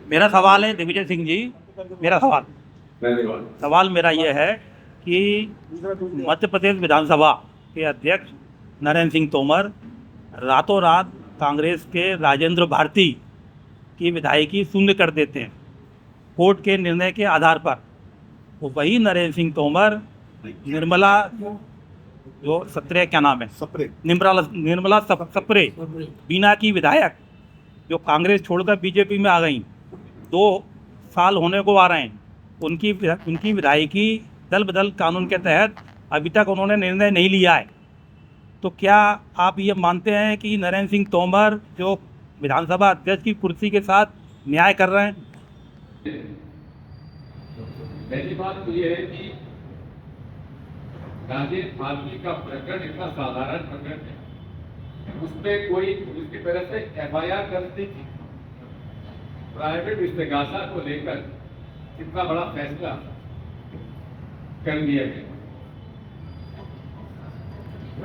मेरा सवाल है दिग्विजय सिंह जी, मेरा सवाल मेरा ये है कि मध्य प्रदेश विधानसभा के अध्यक्ष नरेंद्र सिंह तोमर रातों रात कांग्रेस के राजेंद्र भारती की विधायकी शून्य कर देते हैं कोर्ट के निर्णय के आधार पर। वो वही नरेंद्र सिंह तोमर निर्मला जो सप्रे, क्या नाम है, निर्मला सप्रे बीना की विधायक जो कांग्रेस छोड़कर बीजेपी में आ गई, 2 साल होने को आ रहे हैं, उनकी विधायकी दल बदल कानून के तहत अभी तक उन्होंने निर्णय नहीं लिया है। तो क्या आप ये मानते हैं कि नरेंद्र सिंह तोमर जो विधानसभा अध्यक्ष की कुर्सी के साथ न्याय कर रहे हैं? पहली बात तो ये है कि राजेश भारती का प्रकरण इतना साधारण प्रकरण है, उसमें कोई उसकी तरह से FIR करती थी। प्राइवेट इस्तेगासा को लेकर इतना बड़ा फैसला कर दिया गया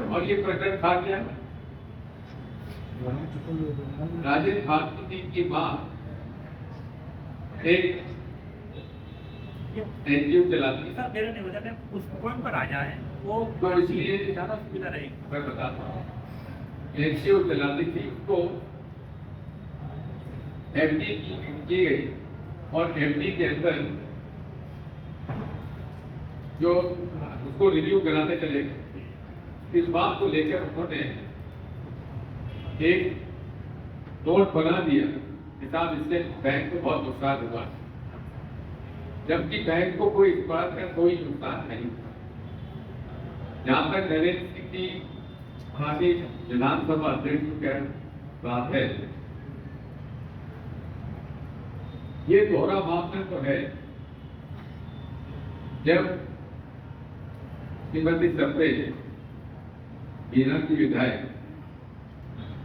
और ये प्रकरण था क्या? राजेश भारती की मां एक NGO चलाती है। सर, मेरे निवेदन है उस पॉइंट पर आ जाए, वो तो इसलिए ज़्यादा सुविधा रहेगी। मैं बताता हूँ, NGO चलाती थी, उसको FD की गई और FD के अंदर जो उसको रिव्यू कराने चले गए, इस बात को लेकर उन्होंने एक नोट बना दिया कि साहब इससे बैंक को बहुत नुकसान हुआ, जबकि बैंक को कोई इस बात का कोई नुकसान नहीं। जहां तक नरेंद्र सिंह की खाली विधानसभा अध्यक्ष की बात है, ये दोहरा मापदंड तो है। जब श्रीमती सप्रे बीना की विधायक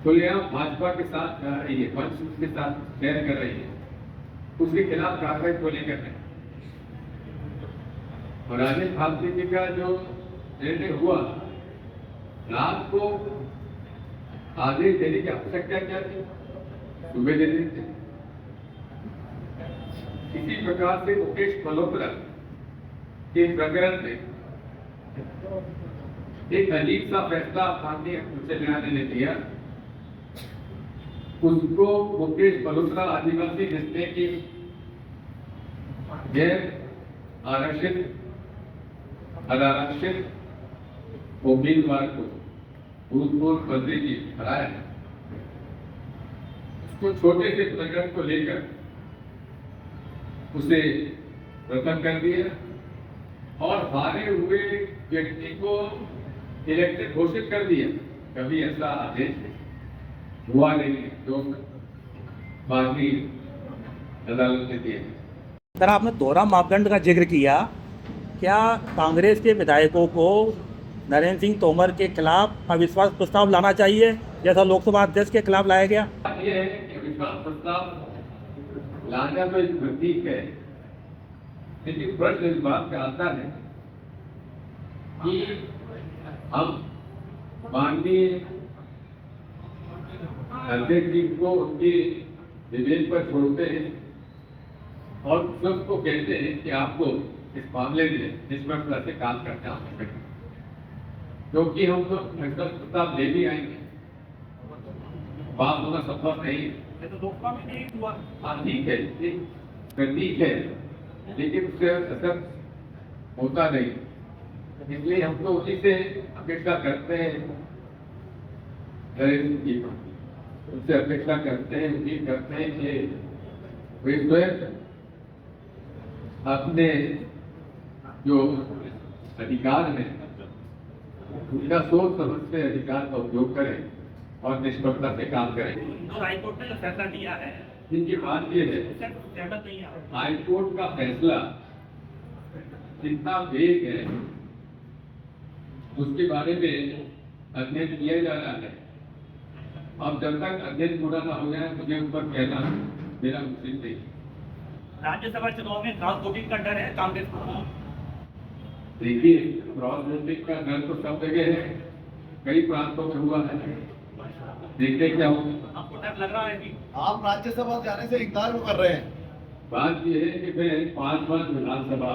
तो यह भाजपा के साथ जा रही है, पंच उसके साथ शेयर कर रही है, उसके खिलाफ कार्रवाई को लेकर है। और राजेश भारती जी का जो निर्णय हुआ, रात को आदेश देने की आवश्यकता क्या थी, सुबह दे देते। इसी प्रकार से मुकेश मल्होत्रा के प्रकरण में एक अजीब सा फैसला माननीय उच्च न्यायालय ने दिया। उसको मुकेश मल्होत्रा आदिवासी रिश्ते की गैर आरक्षित उम्मीदवार को भूतपूर्व मंत्री जी हराया। उसको छोटे से प्रकरण को लेकर उसे प्रथम कर दिया और हारे हुए व्यक्ति को इलेक्टेड घोषित कर दिया। कभी ऐसा आदेश हुआ नहीं जो माननीय अदालत ने दिया। सर, आपने दोहरा मापदंड का जिक्र किया, क्या कांग्रेस के विधायकों को नरेंद्र सिंह तोमर के खिलाफ अविश्वास प्रस्ताव लाना चाहिए जैसा लोकसभा अध्यक्ष के खिलाफ लाया गया? ये है कि अविश्वास प्रस्ताव लाना तो एक प्रतीक है, लेकिन प्रश्न इस बात का आता है कि हम माननीय अध्यक्ष जी को उनके विवेक पर छोड़ते हैं और सबको कहते हैं कि आपको इस मामले में निष्पक्षता से काम करना आवश्यक है, क्योंकि हम तो अविश्वास प्रस्ताव ले भी आएंगे, बात होना संभव नहीं है। तो लोकसभा में नहीं हुआ। हाँ, ठीक है, प्रतीक है, लेकिन उससे असर होता नहीं। इसलिए हम तो उसी से अपेक्षा करते हैं, उनसे अपेक्षा करते हैं, उम्मीद करते हैं कि वे स्वयं अपने जो अधिकार है उनका सोच समझ से अधिकार का उपयोग करें और निष्पक्षता से काम करें। तो हाईकोर्ट ने जो फैसला दिया है, इनकी बात ये है, सहमत नहीं है हाईकोर्ट का फैसला जितना वेग है उसके बारे में अध्ययन किया जा रहा है। अब जब तक अध्ययन पूरा ना हो जाए मुझे उस पर कहना मेरा उचित नहीं। राज्यसभा चुनाव में क्रॉस वोटिंग का डर है कांग्रेस को? देखिए, क्रॉस वोटिंग का डर तो सब जगह है, कई प्रांतों में हुआ है। देखते क्या होगा। आपको टाइम लग रहा है कि आप राज्यसभा जाने से इनकार क्यों कर रहे हैं? बात यह है कि मैं 5 बार विधानसभा